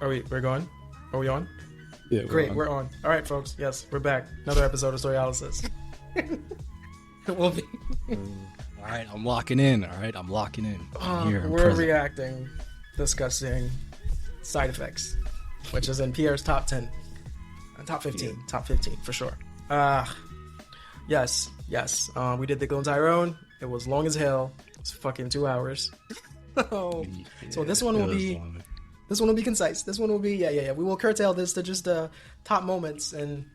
We're going? Are we on? Yeah, Great, we're on. All right, folks. Yes, we're back. Another episode of Storyalysis. We'll be. All right, I'm locking in. I'm here. I'm We're present. reacting, discussing side effects, which is in Pierre's top 10. Top 15. Yeah. Top 15, for sure. Yes. We did the Cloned Tyrone. It was long as hell. It's fucking 2 hours. So this one will be... long. This one will be concise. This one will be, yeah. We will curtail this to just top moments and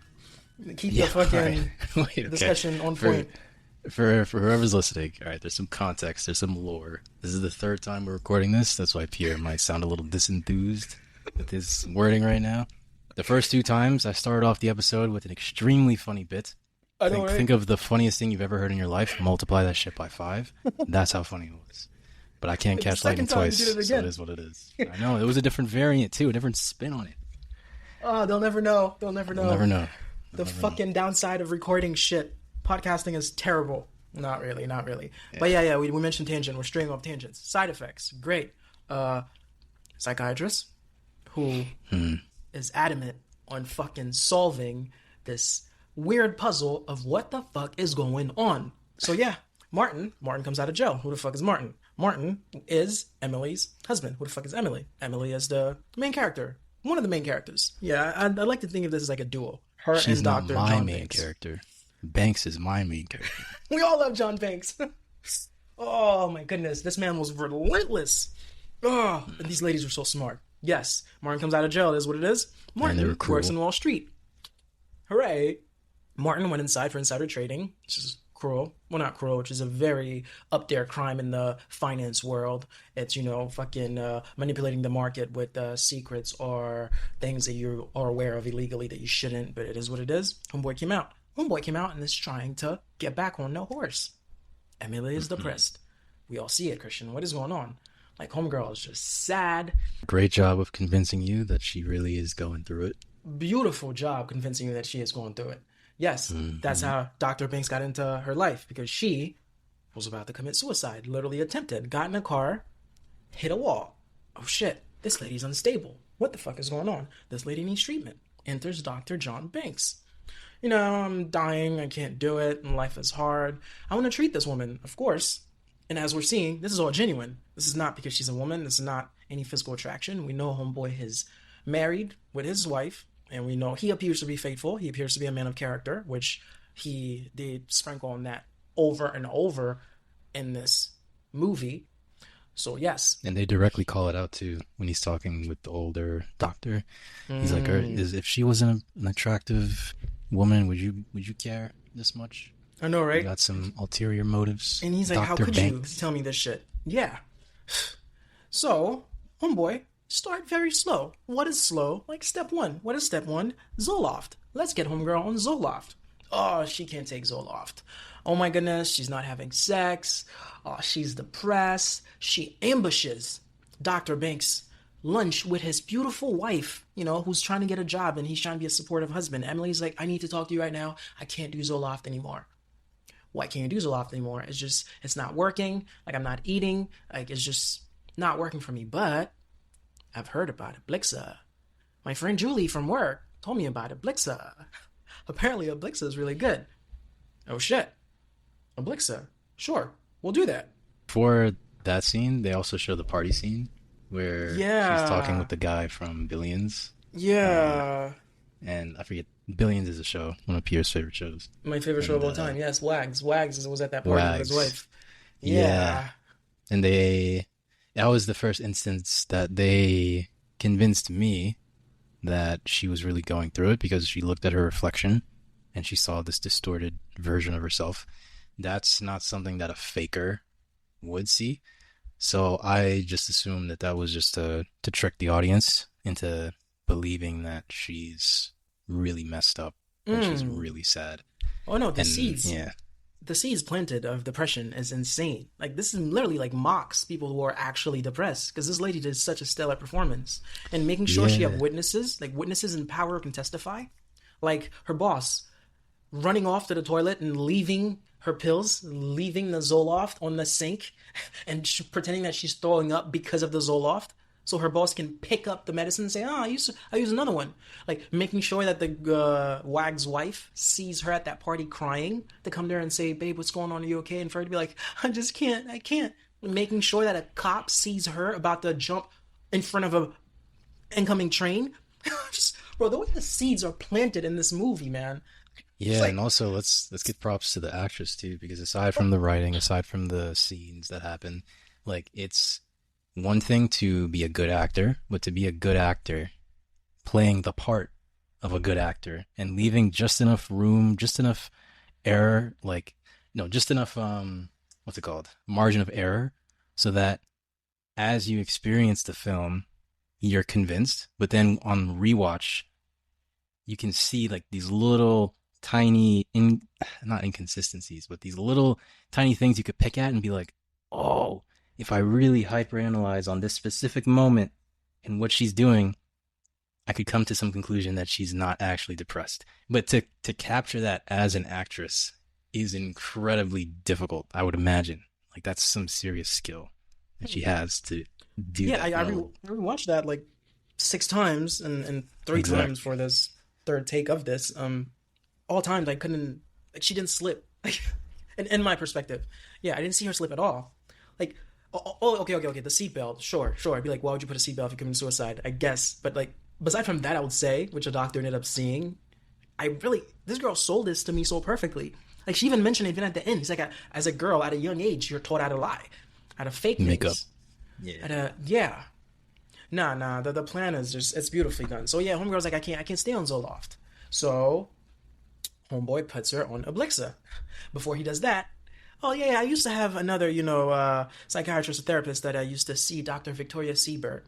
keep the fucking discussion on point. For whoever's listening, all right, there's some context, there's some lore. This is the third time we're recording this. That's why Pierre might sound a little disenthused with his wording right now. The first 2 times, I started off the episode with an extremely funny bit. I know, right? Think of the funniest thing you've ever heard in your life, multiply that shit by 5. That's how funny it was. But I can't catch lightning twice, so it is what it is. I know, it was a different variant too, a different spin on it. Oh, they'll never know. They'll never know. The fucking downside of recording shit. Podcasting is terrible. Not really. Yeah. But yeah, we mentioned tangent. We're straying off tangents. Side effects. Great. Psychiatrist who is adamant on fucking solving this weird puzzle of what the fuck is going on. So yeah, Martin comes out of jail. Who the fuck is Martin? Martin is Emily's husband. Who the fuck is Emily? Emily is the main character. One of the main characters. Yeah, I'd like to think of this as like a duo. She's and not Dr. my John main Banks. character. Banks is my main character. We all love John Banks. Oh my goodness, this man was relentless. Oh, and these ladies were so smart. Yes, Martin comes out of jail. Is what it is. Martin works in Wall Street. Hooray! Martin went inside for insider trading, which is cruel. Well, not cruel, which is a very up there crime in the finance world. It's, fucking manipulating the market with secrets or things that you are aware of illegally that you shouldn't, but it is what it is. Homeboy came out and is trying to get back on the horse. Emily is depressed. We all see it, Christian. What is going on? Like, homegirl is just sad. Great job of convincing you that she really is going through it. Beautiful job convincing you that she is going through it. Yes, that's how Dr. Banks got into her life, because she was about to commit suicide, literally attempted, got in a car, hit a wall. Oh shit, this lady's unstable. What the fuck is going on? This lady needs treatment. Enters Dr. John Banks. I'm dying, I can't do it, and life is hard. I want to treat this woman, of course. And as we're seeing, this is all genuine. This is not because she's a woman. This is not any physical attraction. We know homeboy is married with his wife. And we know he appears to be faithful. He appears to be a man of character, which he did sprinkle on that over and over in this movie. So, yes. And they directly call it out, too, when he's talking with the older doctor. He's like, if she wasn't an attractive woman, would you care this much? I know, right? You got some ulterior motives. And he's like, how could you tell me this shit? Yeah. So, homeboy, start very slow. What is slow? Like step 1. What is step 1? Zoloft. Let's get homegirl on Zoloft. Oh, she can't take Zoloft. Oh my goodness, she's not having sex. Oh, she's depressed. She ambushes Dr. Banks' lunch with his beautiful wife, who's trying to get a job, and he's trying to be a supportive husband. Emily's like, I need to talk to you right now. I can't do Zoloft anymore. Why can't you do Zoloft anymore? It's not working. Like, I'm not eating. Like, it's just not working for me. But I've heard about it. Blixa. My friend Julie from work told me about it. Blixa. Apparently a Blixa is really good. Oh shit. A Blixa. Sure. We'll do that. For that scene, they also show the party scene where she's talking with the guy from Billions. Yeah. And I forget, Billions is a show, one of Pierre's favorite shows. My favorite show of all time. Yes, Wags. Wags was at that party with his wife. Yeah. And that was the first instance that they convinced me that she was really going through it, because she looked at her reflection and she saw this distorted version of herself. That's not something that a faker would see. So I just assumed that was just to trick the audience into believing that she's really messed up and she's really sad. Oh no, the seeds planted of depression is insane. Like, this is literally like mocks people who are actually depressed, because this lady did such a stellar performance, and making sure she have witnesses in power who can testify, like her boss running off to the toilet and leaving her pills, leaving the Zoloft on the sink, and pretending that she's throwing up because of the Zoloft. so her boss can pick up the medicine and say, "Oh, I use another one." Like making sure that the wag's wife sees her at that party crying to come there and say, "Babe, what's going on? Are you okay?" And for her to be like, "I just can't. I can't." Making sure that a cop sees her about to jump in front of a incoming train. Just, bro, the way the seeds are planted in this movie, man. It's Yeah, like, and also let's get props to the actress too, because aside from the writing, aside from the scenes that happen, like it's one thing to be a good actor, but to be a good actor playing the part of a good actor and leaving just enough room, just enough error, like no, just enough what's it called? Margin of error so that as you experience the film, you're convinced, but then on rewatch, you can see like these little tiny not inconsistencies, but these little tiny things you could pick at and be like, "Oh, if I really hyperanalyze on this specific moment and what she's doing, I could come to some conclusion that she's not actually depressed." But to capture that as an actress is incredibly difficult, I would imagine. Like that's some serious skill that she has to do yeah, that well. I rewatched that like 6 times and three Exactly. times for this third take of this. All times I couldn't, like, she didn't slip. Like, in my perspective, yeah, I didn't see her slip at all. Like, okay, the seatbelt, sure. I'd be like, why would you put a seatbelt if you commit suicide? I guess, but like, beside from that, I would say, which a doctor ended up seeing, this girl sold this to me so perfectly. Like, she even mentioned it even at the end. He's like, as a girl at a young age, you're taught how to lie, how to fake Makeup. things. Yeah. Yeah. Nah. The plan is just it's beautifully done. So yeah, homegirl's like I can't stay on Zoloft. So homeboy puts her on Oblixa. Before he does that, oh yeah, I used to have another psychiatrist or therapist that I used to see, Dr. Victoria Seabird.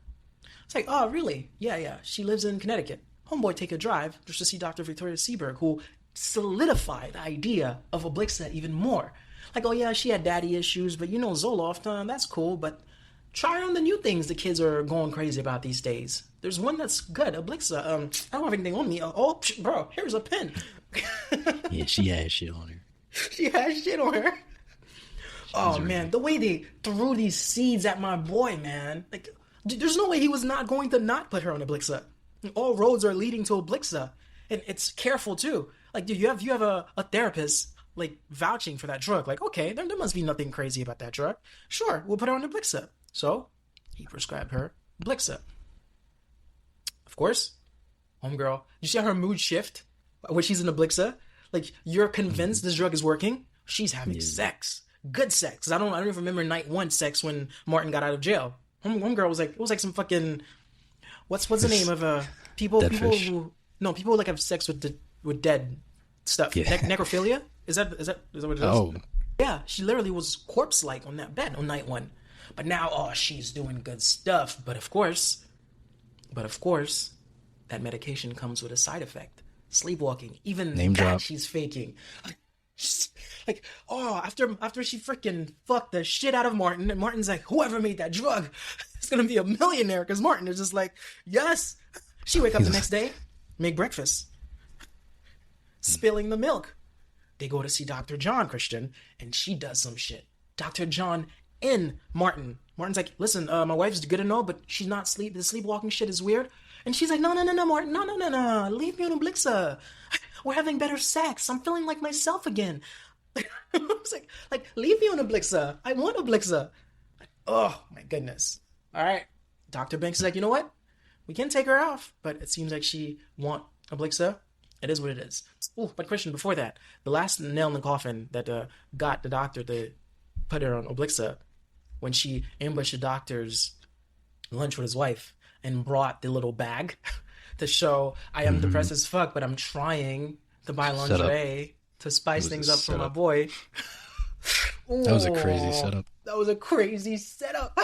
It's like, oh really? Yeah. She lives in Connecticut. Homeboy take a drive just to see Dr. Victoria Seabird, who solidified the idea of Oblixa even more. Like, oh yeah, she had daddy issues, but Zoloft, that's cool, but try on the new things the kids are going crazy about these days. There's one that's good, Oblixa. I don't have anything on me. Bro, here's a pen. Yeah, she has shit on her. She has shit on her. She's Oh man, really the way they threw these seeds at my boy, man. Like, there's no way he was not going to not put her on Oblixa. All roads are leading to Oblixa, and it's careful too. Like, dude, you have a therapist like vouching for that drug. Like, okay, there must be nothing crazy about that drug. Sure, we'll put her on Oblixa. So he prescribed her Blixa. Of course, homegirl, you see how her mood shift when she's in the Blixa? Like, you're convinced this drug is working. She's having yeah. sex, good sex. I don't even remember night one sex when Martin got out of jail. Homegirl was like, it was like some fucking what's the name of Dead people fish. who no people who like have sex with dead stuff. Yeah. Necrophilia, is that what it is? Oh, Yeah, she literally was corpse like on that bed on night one. But now, oh, she's doing good stuff. But of course, that medication comes with a side effect: sleepwalking. Even name that drop. she's faking. Like, oh, after she freaking fucked the shit out of Martin, and Martin's like, whoever made that drug is gonna be a millionaire. Because Martin is just like, yes. She wake up the next day, make breakfast, spilling the milk. They go to see Dr. John Christian, and she does some shit. Dr. John and Martin. Martin's like, listen, my wife's good and all, but she's not sleep. The sleepwalking shit is weird. And she's like, no, Martin, no. Leave me on Oblixa. We're having better sex. I'm feeling like myself again. I was like, leave me on Oblixa. I want Oblixa. Oh my goodness. All right. Dr. Banks is like, you know what? We can take her off, but it seems like she want Oblixa. It is what it is. Oh, but question before that, the last nail in the coffin that got the doctor to put her on Oblixa when she ambushed the doctor's lunch with his wife and brought the little bag to show I am Mm-hmm. depressed as fuck, but I'm trying to buy Setup. lingerie to spice It was things a up for my setup. boy. That was a crazy Oh, setup. that was a crazy setup.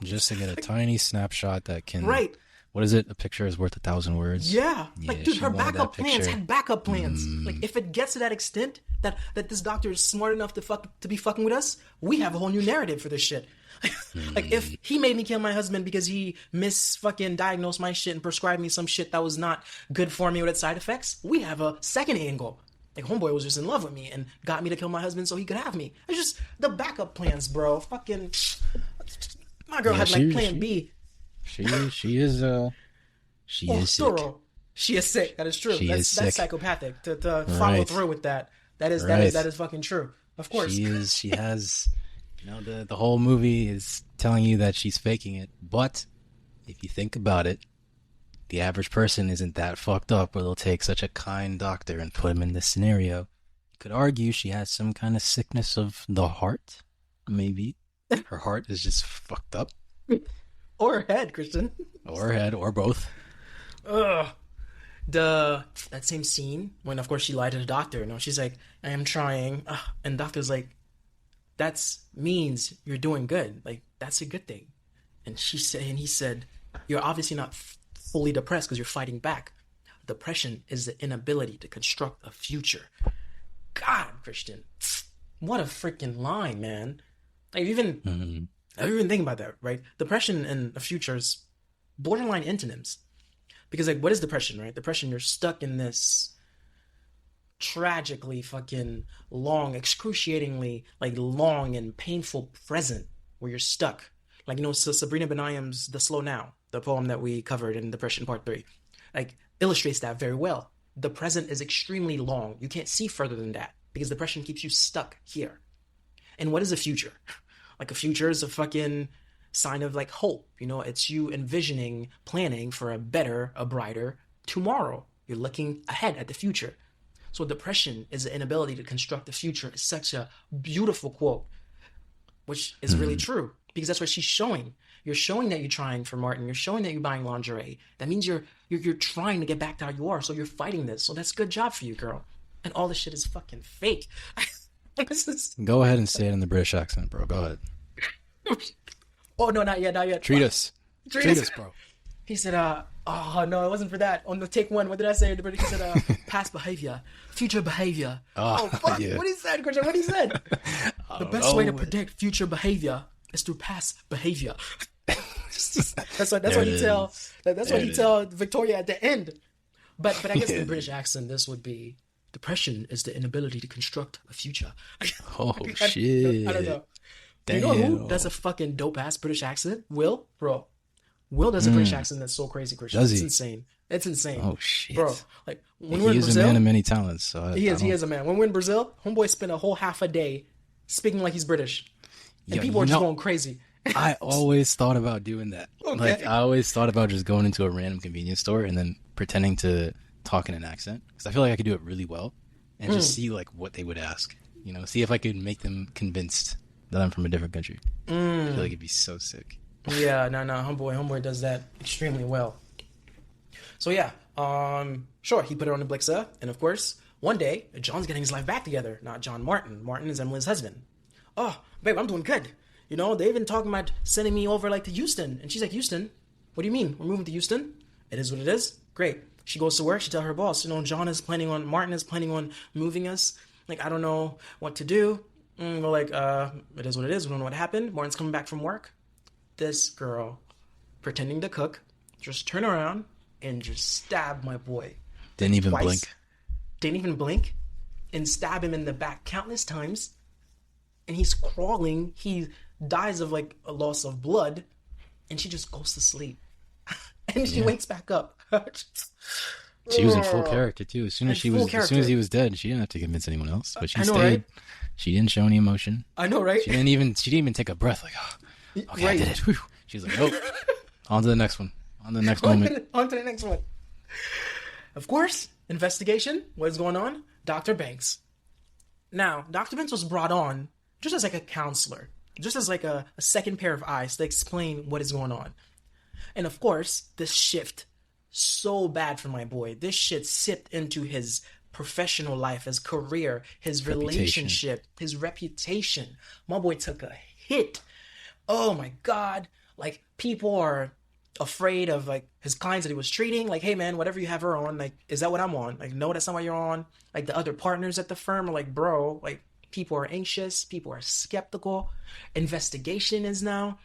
Just to get a tiny snapshot that can, Right. what is it? A picture is worth 1,000 words. Yeah. Like, Yeah, dude, she her wanted backup that plans picture. had backup plans. Like, Mm, if it gets to that extent that this doctor is smart enough to be fucking with us, we have a whole new narrative for this shit. Like, if he made me kill my husband because he fucking diagnosed my shit and prescribed me some shit that was not good for me with its side effects, we have a second angle. Like, homeboy was just in love with me and got me to kill my husband so he could have me. It's just the backup plans, bro. Fucking, my girl yeah, had like plan B. She Oh, is sick. thorough. She is sick. That is true. She is That's sick. psychopathic to follow Right. through with that. Right. That is fucking true. Of course. She is. She has. The whole movie is telling you that she's faking it. But if you think about it, the average person isn't that fucked up where they'll take such a kind doctor and put him in this scenario. You could argue she has some kind of sickness of the heart. Maybe her heart is just fucked up, Or her head, Christian. or her head, or both. Ugh. That same scene when, of course, she lied to the doctor. She's like, "I am trying," and the doctor's like, "That's means you're doing good. Like that's a good thing." And he said, "You're obviously not fully depressed because you're fighting back. Depression is the inability to construct a future." God, Christian, what a freaking line, man! Like I've even thinking about that, right? Depression and a future is borderline antonyms. Because, like, what is depression, right? Depression, you're stuck in this tragically fucking long, excruciatingly, like, long and painful present where you're stuck. Like, so Sabrina Benayem's The Slow Now, the poem that we covered in Depression Part 3, like, illustrates that very well. The present is extremely long. You can't see further than that because depression keeps you stuck here. And what is a future? Like, a future is a fucking sign of like hope, it's you envisioning, planning for a better, a brighter tomorrow. You're looking ahead at the future. So depression is the inability to construct the future. It's such a beautiful quote, which is really true because that's what she's showing. You're showing that you're trying for Martin. You're showing that you're buying lingerie. That means you're trying to get back to how you are. So you're fighting this. So that's good job for you, girl. And all this shit is fucking fake. Go ahead and say it in the British accent, bro. Go ahead. Oh, no, not yet. Treat us, bro. He said, oh, no, it wasn't for that. On the take one, what did I say? He said, past behavior, future behavior. Oh, fuck. Yeah. What he said, Christian? What he said? The best way to predict future behavior is through past behavior. That's what he tell Victoria at the end. But I guess in the British accent, this would be, depression is the inability to construct a future. Oh, shit. I don't know. Damn. You know who does a fucking dope ass British accent? Will, bro. Will does a British accent that's so crazy, Christian. Does he? It's insane. It's insane. Oh shit, bro. Like when we're in he is Brazil, a man of many talents. So he is a man. When we're in Brazil, homeboy spent a whole half a day speaking like he's British, and people are just going crazy. I always thought about doing that. Okay. Like I always thought about just going into a random convenience store and then pretending to talk in an accent because I feel like I could do it really well and just see like what they would ask. See if I could make them convinced that I'm from a different country. I feel like it'd be so sick. Yeah, no, homeboy does that extremely well. So yeah, sure, he put her on the Blixa, and of course, one day, John's getting his life back together. Not John Martin. Martin is Emily's husband. Oh, babe, I'm doing good. They've been talking about sending me over like to Houston, and she's like, Houston? What do you mean? We're moving to Houston? It is what it is. Great. She goes to work. She tells her boss, Martin is planning on moving us. Like, I don't know what to do. We're like, it is what it is. We don't know what happened. Martin's coming back from work. This girl, pretending to cook, just turn around and just stab my boy. Didn't even blink. Didn't even blink. And stab him in the back countless times. And he's crawling. He dies of like a loss of blood. And she just goes to sleep. And she wakes back up. She was in full character too. As soon as he was dead, she didn't have to convince anyone else. But she stayed. Right? She didn't show any emotion. I know, right? She didn't even take a breath. Like, oh, okay, right. I did it. Whew. She was like, nope. On to the next one. On to the next moment. On to the next one. Of course, investigation. What is going on? Dr. Banks. Now, Dr. Banks was brought on just as like a counselor, just as like a second pair of eyes to explain what is going on. And of course, this shift so bad for my boy. This shit sipped into his professional life, his career, his relationship, his reputation. My boy took a hit. Oh my God. Like, people are afraid of like his clients that he was treating. Like, hey man, whatever you have her on, like, is that what I'm on? Like, no, that's not what you're on. Like, the other partners at the firm are like, bro, like, people are anxious, people are skeptical. Investigation is now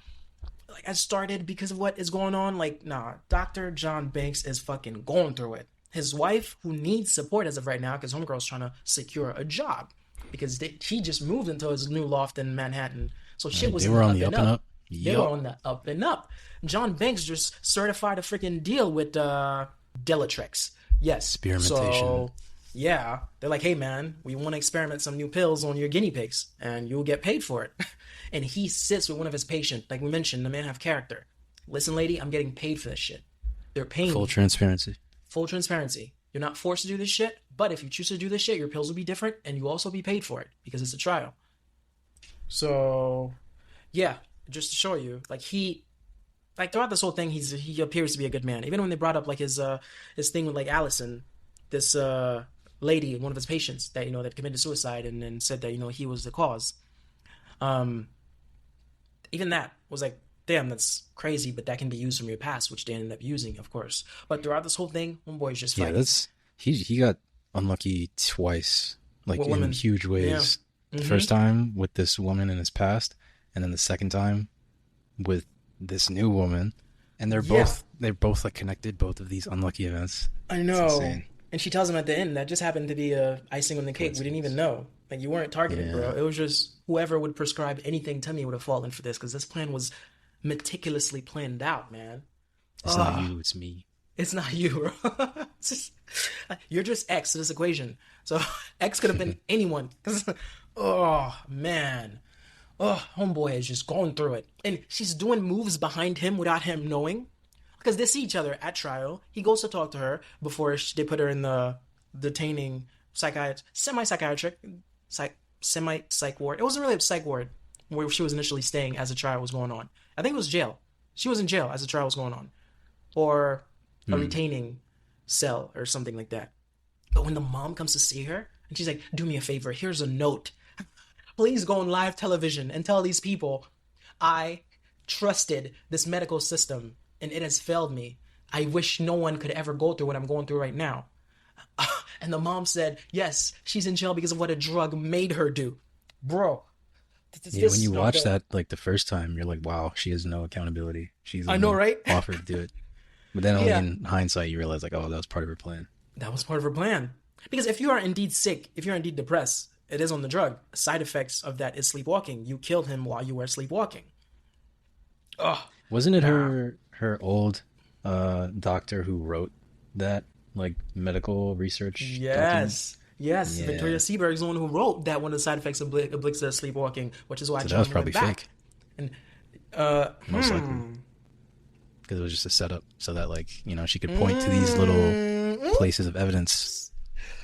like I started because of what is going on. Like, nah, Dr. John Banks is fucking going through it. His wife, who needs support as of right now, because homegirl's trying to secure a job because he just moved into his new loft in Manhattan. So shit was they were on the up and up. They were Yup. on the up and up. John Banks just certified a freaking deal with Delatrex. Yes. Experimentation. So, yeah, they're like, hey, man, we want to experiment some new pills on your guinea pigs, and you'll get paid for it. And he sits with one of his patients. Like we mentioned, the man have character. Listen, lady, I'm getting paid for this shit. They're paying Full me. transparency. Full transparency. You're not forced to do this shit, but if you choose to do this shit, your pills will be different, and you'll also be paid for it because it's a trial. So, yeah, just to show you, like throughout this whole thing, he appears to be a good man. Even when they brought up like his thing with like Allison, this lady, one of his patients that that committed suicide and said that he was the cause. Um, Even that was like, damn, that's crazy, but that can be used from your past, which they ended up using, of course. But throughout this whole thing, homeboy is just Yeah, fighting that's he got unlucky twice, like with in women. huge Yeah. ways. The first time with this woman in his past, and then the second time with this new woman, and Yeah, they're both like connected, both of these unlucky events. I It's know. insane. And she tells him at the end that just happened to be a icing on the cake. We didn't even Coincidence. know. Like you weren't targeted, bro. Yeah. It was just whoever would prescribe anything to me would have fallen for this because this plan was meticulously planned out, man. It's not Ah, you, it's me. it's not you, bro. It's just, you're just X to this equation. So X could have been anyone. Oh man. Oh, homeboy is just going through it. And she's doing moves behind him without him knowing. Because they see each other at trial. He goes to talk to her before they put her in the detaining semi-psychiatric, semi-psych ward. It wasn't really a psych ward where she was initially staying as the trial was going on. I think it was jail. She was in jail as the trial was going on. Or a retaining cell or something like that. But when the mom comes to see her, and she's like, do me a favor, here's a note. Please go on live television and tell these people I trusted this medical system and it has failed me. I wish no one could ever go through what I'm going through right now. And the mom said, yes, she's in jail because of what a drug made her do. Bro, Yeah, when you no, watch that like the first time, you're like, wow, she has no accountability. She's I know, even right? offered to do it. But then only Yeah, in hindsight you realize like, oh, that was part of her plan. that was part of her plan. Because if you are indeed sick, if you're indeed depressed, it is on the drug. Side effects of that is sleepwalking. You killed him while you were sleepwalking. Oh, Wasn't it nah. her old doctor who wrote that like medical research document? Yes. Yes, Victoria Yeah. Seaberg's the one who wrote that one of the side effects of Blixa is sleepwalking, which is why So that was John probably went back. fake, And most likely, because it was just a setup so that like, she could point to these little places of evidence.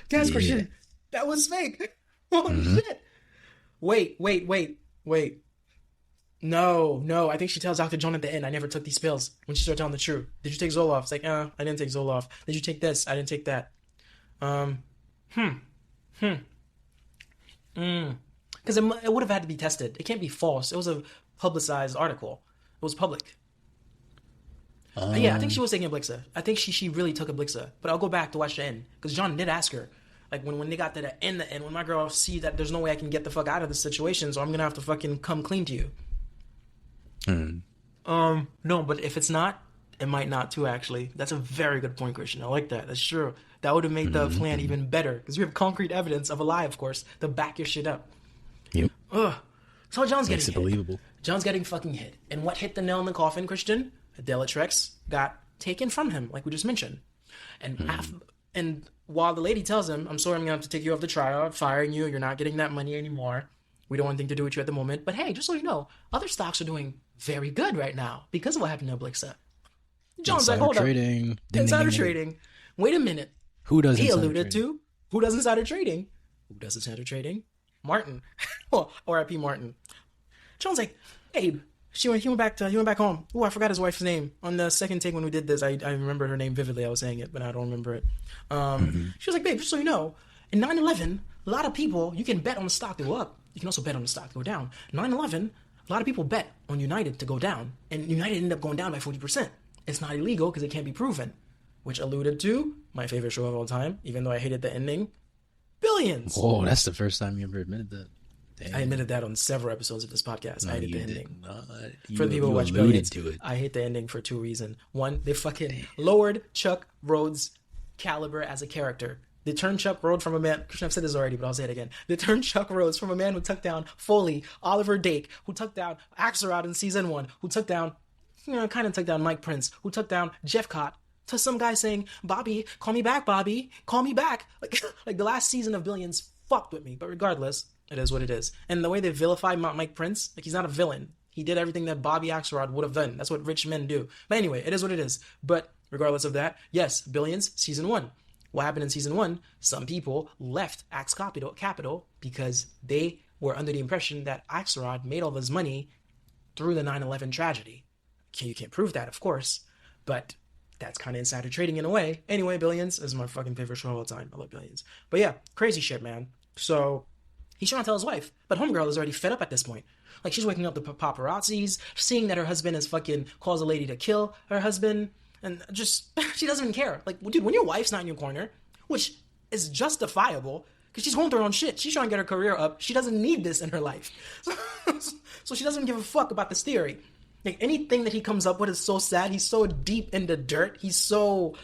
Gas Yeah. Christian, that was fake. Oh hmm shit. Wait. No, no. I think she tells Dr. John at the end, I never took these pills when she started telling the truth. Did you take Zoloft? It's like, I didn't take Zoloft. Did you take this? I didn't take that. Um, because it would have had to be tested. It can't be false. It was a publicized article. It was public. Yeah, I think she was taking a Blixa. I think she really took a Blixa. But I'll go back to watch the end because John did ask her, like when they got to the end, when my girl see that there's no way I can get the fuck out of this situation, so I'm gonna have to fucking come clean to you. hmm. No, but if it's not, it might not too. Actually, that's a very good point, Christian. I like that. That's true. That would have made the plan even better because we have concrete evidence of a lie, of course, to back your shit up. Yep. Ugh. So John's Makes getting it hit. believable. John's getting fucking hit. And what hit the nail in the coffin, Christian? Delatrex got taken from him, like we just mentioned. And while the lady tells him, I'm sorry, I'm going to have to take you off the trial, I'm firing you, you're not getting that money anymore. We don't want anything to do with you at the moment. But hey, just so you know, other stocks are doing very good right now because of what happened to Blixa. John's like, Insider hold up. trading. Ding, ding, Insider ding, ding. trading. Wait a minute. Who does He insider alluded trading? to who does insider trading? Who does insider trading? Martin. Oh, R.I.P. Martin. John's like, Abe, he went back home. Oh, I forgot his wife's name. On the second take when we did this, I remember her name vividly. I was saying it, but I don't remember it. She was like, babe, just so you know, in 9/11, a lot of people, you can bet on the stock to go up. You can also bet on the stock to go down. 9/11, a lot of people bet on United to go down, and United ended up going down by 40%. It's not illegal because it can't be proven, which alluded to my favorite show of all time, even though I hated the ending, Billions. Whoa, that's the first time you ever admitted that. Damn. I admitted that on several episodes of this podcast. No, I hated you the did ending. not. For the people who watch alluded Billions, to it. I hate the ending for two reasons. One, they fucking lowered Chuck Rhodes' caliber as a character The turn Chuck rode from a man. Christian, I've said this already, but I'll say it again. The turn Chuck rose from a man who took down Foley, Oliver Dake, who took down Axelrod in season 1, who took down, kind of took down Mike Prince, who took down Jeff Cott, to some guy saying, Bobby, call me back, Bobby, call me back. Like the last season of Billions fucked with me, but regardless, it is what it is. And the way they vilify Mike Prince, like he's not a villain. He did everything that Bobby Axelrod would have done. That's what rich men do. But anyway, it is what it is. But regardless of that, yes, Billions, season 1. What happened in season 1? Some people left Axe Capital because they were under the impression that Axelrod made all his money through the 9/11 tragedy. You can't prove that, of course, but that's kind of insider trading in a way. Anyway, Billions is my fucking favorite show of all time. I love Billions. But yeah, crazy shit, man. So he's trying to tell his wife, but homegirl is already fed up at this point. Like, she's waking up the paparazzis, seeing that her husband has fucking caused a lady to kill her husband, and just, she doesn't even care. Like, dude, when your wife's not in your corner, which is justifiable, because she's going through her own shit. She's trying to get her career up. She doesn't need this in her life. So she doesn't give a fuck about this theory. Like, anything that he comes up with is so sad. He's so deep in the dirt. He's so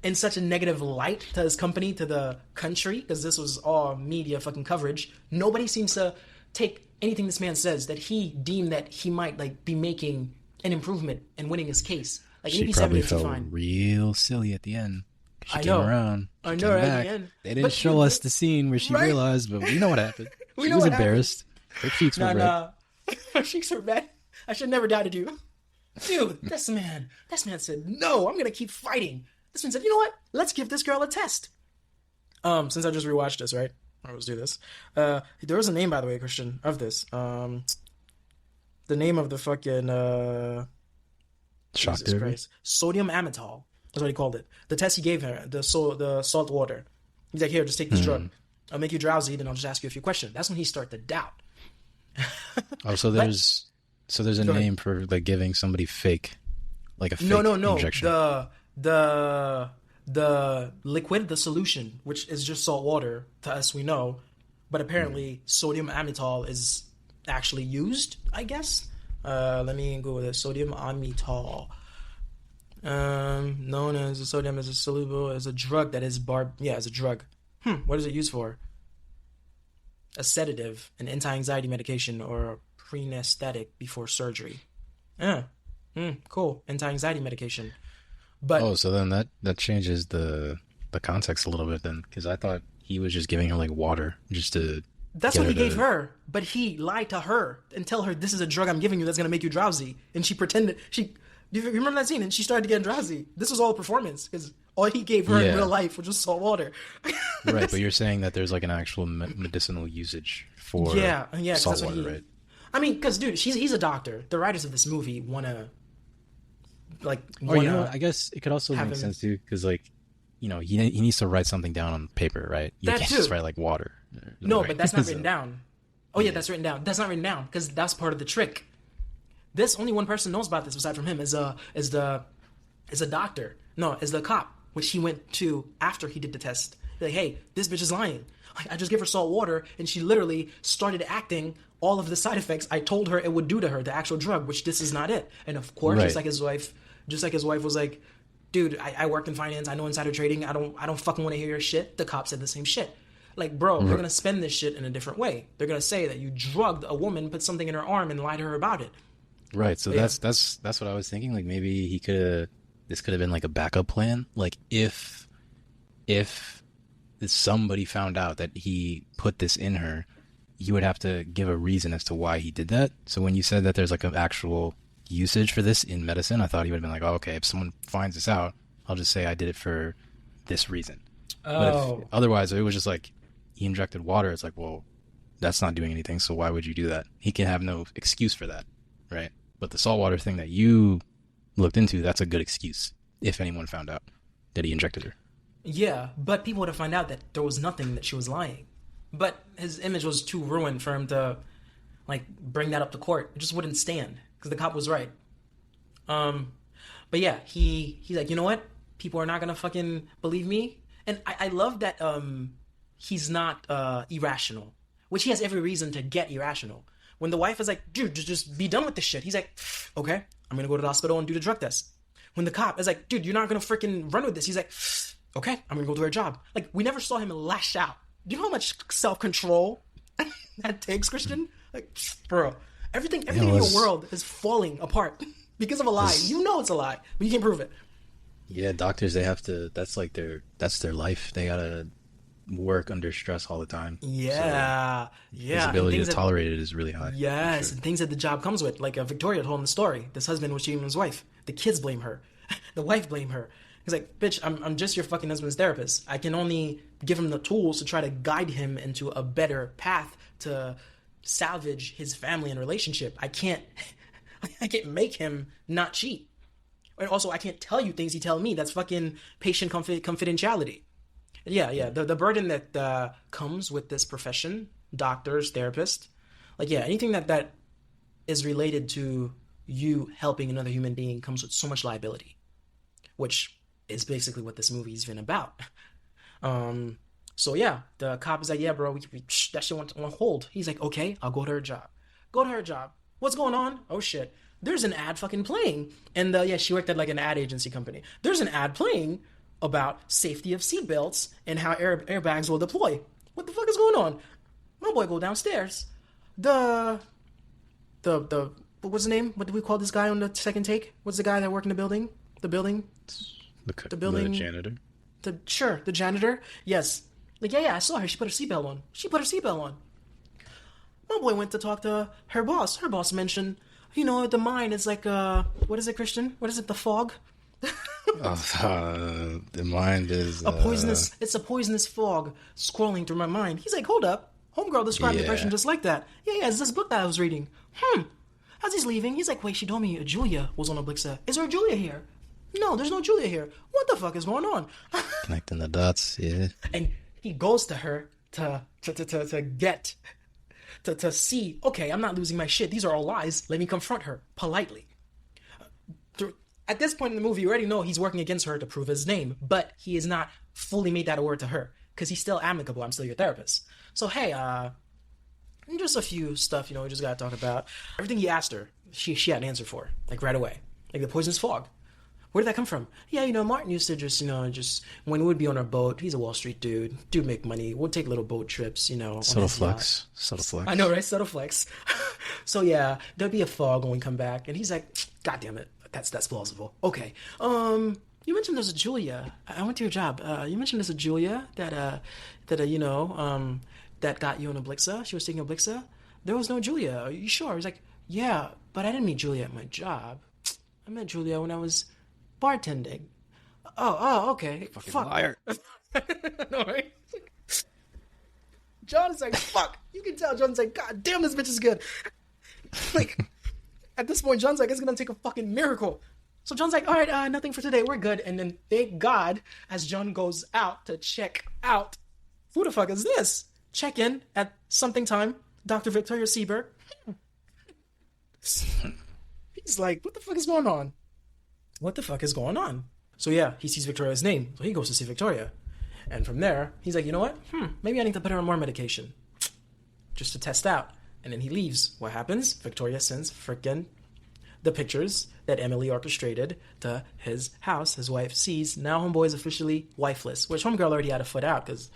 in such a negative light to his company, to the country, because this was all media fucking coverage. Nobody seems to take anything this man says that he deemed that he might, like, be making an improvement and winning his case. Like, she probably felt real silly at the end. She came around. I know, right at the end. They didn't show us the scene where she realized, but we know what happened. She was embarrassed. Her cheeks were red. Her cheeks are red. I should never doubted you. Dude, this man said, no, I'm going to keep fighting. This man said, you know what? Let's give this girl a test. Since I just rewatched this, right? Let's do this. There was a name, by the way, Christian, of this. The name of the fucking, shock therapy? Sodium amytal. That's what he called it. The test he gave her, the salt water. He's like, here, just take this drug. I'll make you drowsy, then I'll just ask you a few questions. That's when he started to doubt. Oh, so there's a name for, like, giving somebody fake, like a fake injection. The liquid, the solution, which is just salt water to us, we know, but apparently sodium amytal is actually used, I guess. Let me go with it. Sodium amytal, known as sodium as a soluble, as a drug that is as a drug. What is it used for? A sedative, an anti-anxiety medication, or a pre-anesthetic before surgery. Cool. Anti-anxiety medication. But so then that changes the context a little bit then, because I thought he was just giving her, like, water just to. That's what he gave her, but he lied to her and tell her, this is a drug I'm giving you that's gonna make you drowsy, and she pretended you remember that scene? And she started to get drowsy. This was all a performance because all he gave her in real life was just salt water. Right, but you're saying that there's, like, an actual medicinal usage for salt water, right? I mean, because, dude, he's a doctor. The writers of this movie wanna. I guess it could also make sense too, because, like, he needs to write something down on paper, right? You can't just write, like, water. No, but that's not written down. Oh yeah, that's written down. That's not written down because that's part of the trick. This only one person knows about this aside from him is the doctor. No, is the cop, which he went to after he did the test. Like, hey, this bitch is lying. Like, I just give her salt water, and she literally started acting all of the side effects I told her it would do to her, the actual drug, which this is not it. And of course, just like his wife was like, dude, I work in finance, I know insider trading, I don't fucking want to hear your shit. The cop said the same shit. Like, bro, they're gonna spend this shit in a different way. They're gonna say that you drugged a woman, put something in her arm, and lied to her about it. Right. So that's what I was thinking. Like, maybe this could have been, like, a backup plan. Like, if somebody found out that he put this in her, you would have to give a reason as to why he did that. So when you said that there's, like, an actual usage for this in medicine, I thought he would have been like, oh, okay, if someone finds this out, I'll just say I did it for this reason. But if, otherwise, it was just like he injected water. It's like, well, that's not doing anything, so why would you do that? He can have no excuse for that, right? But the saltwater thing that you looked into, that's a good excuse if anyone found out that he injected her. Yeah, but people would have found out that there was nothing, that she was lying. But his image was too ruined for him to, like, bring that up to court. It just wouldn't stand because the cop was right. But yeah, he's like, you know what? People are not gonna fucking believe me. And I love that he's not irrational, which he has every reason to get irrational. When the wife is like, dude, just be done with this shit. He's like, okay, I'm gonna go to the hospital and do the drug test. When the cop is like, dude, you're not gonna freaking run with this. He's like, Okay, I'm gonna go do her job. Like, we never saw him lash out. Do you know how much self-control that takes, Christian? Like, bro, Yeah, everything in your world is falling apart because of a lie. was You know it's a lie, but you can't prove it. yeah, doctors they have to that's their life. They gotta work under stress all the time. So Yeah, his yeah, and ability to things that tolerate it is really high, for yes, sure. and things that the job comes with. Like Victoria told him the story. This husband was cheating on his wife. The kids blame her. The wife blame her. He's like, bitch, I'm just your fucking husband's therapist. I can only give him the tools to try to guide him into a better path to salvage his family and relationship. I can't I can't make him not cheat. And also I can't tell you things he tell me. That's fucking patient confidentiality. Yeah, yeah. The burden that comes with this profession, doctors, therapists, like yeah, anything that is related to you helping another human being comes with so much liability, which is basically what this movie's been about. Um, so yeah, the cop is like, yeah, bro, that shit went on hold. He's like, okay, I'll go to her job. Go to her job. What's going on? Oh shit. There's an ad fucking playing. And yeah, she worked at like an ad agency company. There's an ad playing about safety of seatbelts and how airbags will deploy. What the fuck is going on? My boy go downstairs. The the what was the name? What do we call this guy on the second take? What's the guy that worked in the building? The building? The The building janitor. the janitor. Yes. Like yeah, I saw her. She put her seatbelt on. She put her seatbelt on. My boy went to talk to her boss. Her boss mentioned, the mind is like what is it, Christian? What is it? The fog? The mind is It's a poisonous fog scrolling through my mind. He's like, hold up. Homegirl described depression yeah. just like that. Yeah, yeah, it's this book that I was reading. As he's leaving, he's like, wait, she told me Julia was on Oblixa. Is there a Julia here? No, there's no Julia here. What the fuck is going on? Connecting the dots, yeah. And he goes to her to see, okay, I'm not losing my shit. These are all lies. Let me confront her politely. At this point in the movie, you already know he's working against her to prove his name, but he has not fully made that a word to her because he's still amicable. I'm still your therapist. So hey, just a few stuff, we just gotta talk about. Everything he asked her, she had an answer for, like right away. Like the poisonous fog. Where did that come from? Yeah, Martin used to just when we'd be on our boat, he's a Wall Street dude make money. We'll take little boat trips, on Subtle his yacht. flex. Subtle I flex. know, right? Subtle flex. So yeah, there'd be a fog when we come back, and he's like, God damn it, that's plausible. Okay. You mentioned there's a Julia. I went to your job. You mentioned there's a Julia that got you on Oblixa. She was taking Oblixa. There was no Julia. Are you sure? He's like, yeah, but I didn't meet Julia at my job. I met Julia when I was bartending. Oh, okay. Fucking Fuck. liar. No, right? John is like, fuck. You can tell John's like, God damn, this bitch is good. Like, at this point, John's like, it's gonna take a fucking miracle. So John's like, all right, nothing for today. We're good. And then, thank God, as John goes out to check out, who the fuck is this? Check in at something time. Dr. Victoria Seberg. He's like, what the fuck is going on? What the fuck is going on? So yeah, he sees Victoria's name. So he goes to see Victoria. And from there, he's like, you know what? Maybe I need to put her on more medication. Just to test out. And then he leaves. What happens? Victoria sends frickin' the pictures that Emily orchestrated to his house. His wife sees. Now homeboy is officially wifeless. Which homegirl already had a foot out. Because,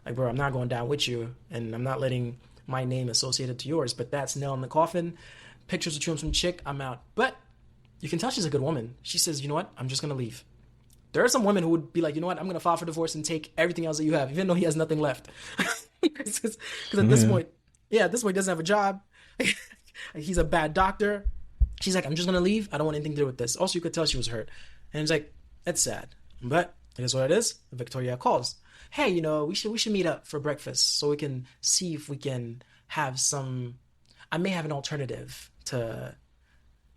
like, bro, I'm not going down with you. And I'm not letting my name associated to yours. But that's nail in the coffin. Pictures of you and some chick. I'm out. But you can tell she's a good woman. She says, you know what? I'm just going to leave. There are some women who would be like, you know what? I'm going to file for divorce and take everything else that you have, even though he has nothing left. Because at this point, he doesn't have a job. He's a bad doctor. She's like, I'm just going to leave. I don't want anything to do with this. Also, you could tell she was hurt. And it's like, that's sad. But guess what it is? Victoria calls. Hey, we should meet up for breakfast so we can see if we can have some... I may have an alternative to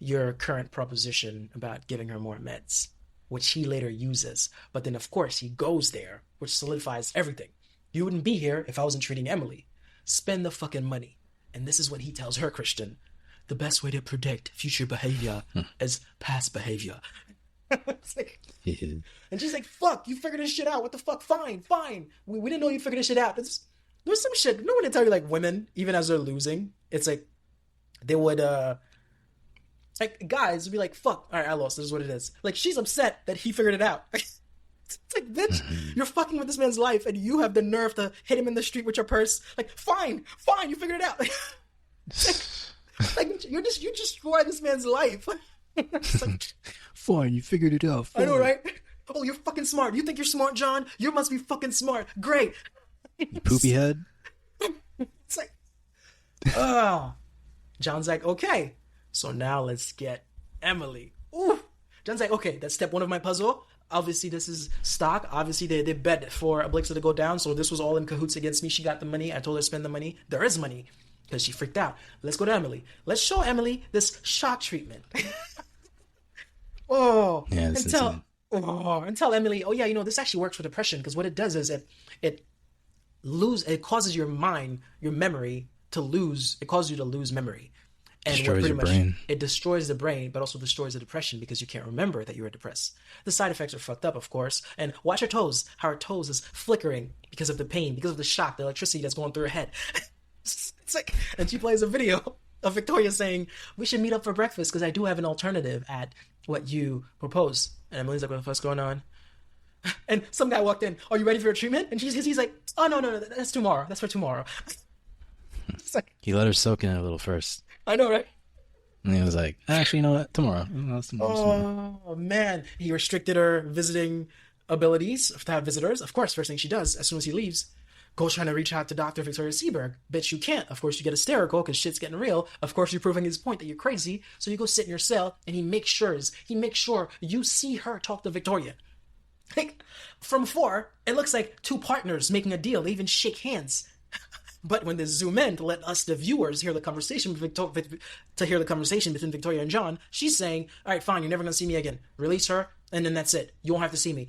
your current proposition about giving her more meds, which he later uses. But then, of course, he goes there, which solidifies everything. You wouldn't be here if I wasn't treating Emily. Spend the fucking money. And this is when he tells her, Christian, the best way to predict future behavior is past behavior. It's like, and she's like, fuck, you figured this shit out. What the fuck? Fine. We didn't know you'd figure this shit out. There's some shit. No one to tell you, like, women, even as they're losing, it's like, they would, like, guys would be like, fuck, all right, I lost. This is what it is. Like, she's upset that he figured it out. It's like, bitch, you're fucking with this man's life, and you have the nerve to hit him in the street with your purse. Like, fine, you figured it out. Like you just destroy this man's life. Like, fine, you figured it out. Fine. I know, right? Oh, you're fucking smart. You think you're smart, John? You must be fucking smart. Great. You poopy head. It's like, oh. John's like, okay, so now let's get Emily. Ooh. John's like, okay, that's step one of my puzzle. Obviously, this is stock. Obviously, they bet for Blixer to go down, so this was all in cahoots against me. She got the money. I told her to spend the money. There is money, because she freaked out. Let's go to Emily. Let's show Emily this shock treatment. Oh, yeah, and tell Emily, oh yeah, this actually works for depression, because what it does is it causes your mind, your memory to lose. It causes you to lose memory. And destroys your brain. It destroys the brain, but also destroys the depression, because you can't remember that you were depressed. The side effects are fucked up, of course. And watch her toes, how her toes is flickering because of the pain, because of the shock, the electricity that's going through her head. It's like, and she plays a video of Victoria saying, we should meet up for breakfast, because I do have an alternative at what you propose. And Emily's like, what the fuck's going on? And some guy walked in, are you ready for your treatment? And he's like, oh, no, that's tomorrow. That's for tomorrow. It's like, he let her soak in it a little first. I know, right? And he was like, actually, you know what? Tomorrow. Tomorrow. Oh, man. He restricted her visiting abilities to have visitors. Of course, first thing she does, as soon as he leaves, goes trying to reach out to Dr. Victoria Seaberg. Bitch, you can't. Of course, you get hysterical because shit's getting real. Of course, you're proving his point that you're crazy. So you go sit in your cell, and he makes sure you see her talk to Victoria. Like, from 4, it looks like 2 partners making a deal. They even shake hands. But when they zoom in to let us, the viewers, hear the conversation between Victoria and John, she's saying, all right, fine, you're never going to see me again. Release her, and then that's it. You won't have to see me.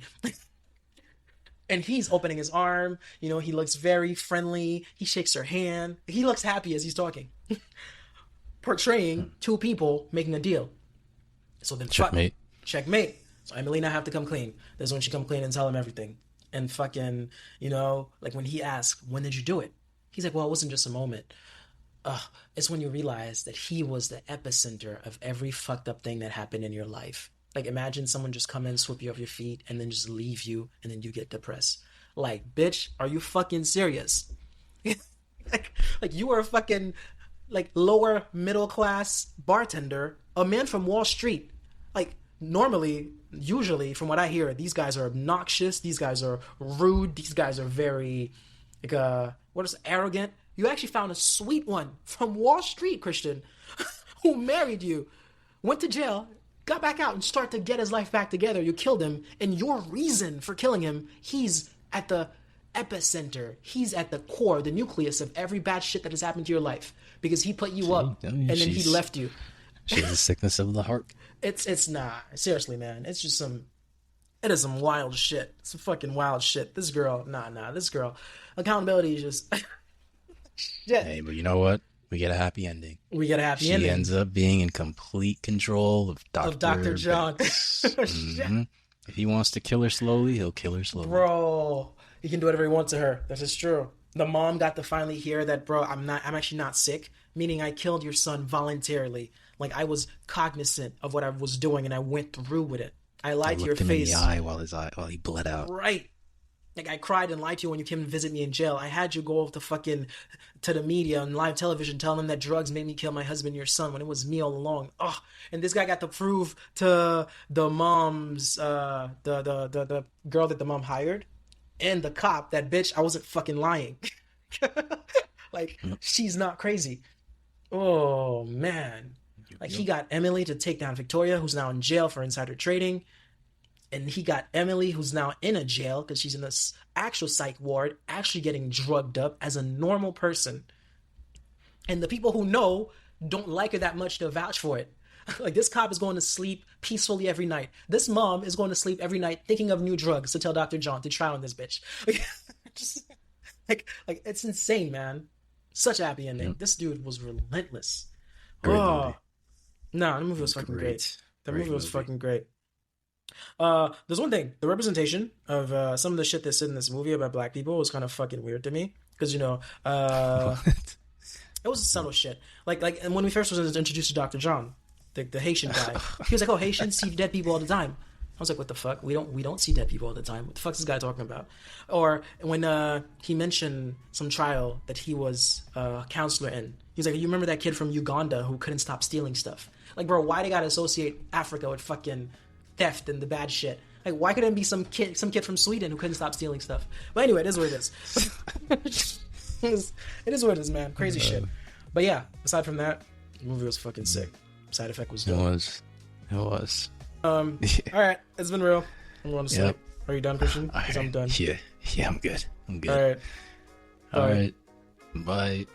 And he's opening his arm. He looks very friendly. He shakes her hand. He looks happy as he's talking. Portraying 2 people making a deal. So then, checkmate. So Emily now have to come clean. That's when she come clean and tell him everything. And fucking, like when he asks, when did you do it? He's like, well, it wasn't just a moment. It's when you realize that he was the epicenter of every fucked up thing that happened in your life. Like, imagine someone just come in, swoop you off your feet, and then just leave you, and then you get depressed. Like, bitch, are you fucking serious? like you are a fucking, lower middle class bartender, a man from Wall Street. Like, usually, from what I hear, these guys are obnoxious, these guys are rude, these guys are very, arrogant. You actually found a sweet one from Wall Street, Christian, who married you, went to jail, got back out, and started to get his life back together. You killed him, and your reason for killing him, he's at the epicenter. He's at the core, the nucleus of every bad shit that has happened to your life, because he put you up, and then he left you. She has a sickness of the heart. It's not. Seriously, man. It's just it is some wild shit. It's some fucking wild shit. This girl, this girl. Accountability is just shit. Hey, but you know what? We get a happy ending. She ends up being in complete control of Dr. John. Mm-hmm. If he wants to kill her slowly, he'll kill her slowly. Bro, he can do whatever he wants to her. This is true. The mom got to finally hear that, bro, I'm actually not sick, meaning I killed your son voluntarily. Like, I was cognizant of what I was doing, and I went through with it. I lied to your face. I looked him in the eye while he bled out. Right. Like, I cried and lied to you when you came and visit me in jail. I had you go to the media on live television telling them that drugs made me kill my husband and your son when it was me all along. Oh, and this guy got to prove to the mom's, the girl that the mom hired and the cop that, bitch, I wasn't fucking lying. She's not crazy. Oh, man. He got Emily to take down Victoria, who's now in jail for insider trading. And he got Emily, who's now in a jail because she's in this actual psych ward, actually getting drugged up as a normal person. And the people who know don't like her that much to vouch for it. This cop is going to sleep peacefully every night. This mom is going to sleep every night thinking of new drugs to tell Dr. John to try on this bitch. It's insane, man. Such a happy ending. Yep. This dude was relentless. Great movie. No, the movie was fucking great. The movie was fucking great. There's one thing. The representation of some of the shit that's in this movie about black people was kind of fucking weird to me. Because, it was subtle shit. And when we first was introduced to Dr. John, the Haitian guy, he was like, oh, Haitians see dead people all the time. was like, what the fuck? We don't see dead people all the time. What the fuck is this guy talking about? Or when he mentioned some trial that he was a counselor in, he's like, you remember that kid from Uganda who couldn't stop stealing stuff? Like, bro, why they gotta associate Africa with fucking theft and the bad shit? Like, why couldn't it be some kid from Sweden who couldn't stop stealing stuff? But anyway, it is what it is. It is what it is, man. Crazy shit. But yeah, aside from that, the movie was fucking sick. Side effect was dope. It was. All right, it's been real. I'm going to sleep. Are you done, Christian? Because I'm done. Yeah, I'm good. All right. All right. Bye.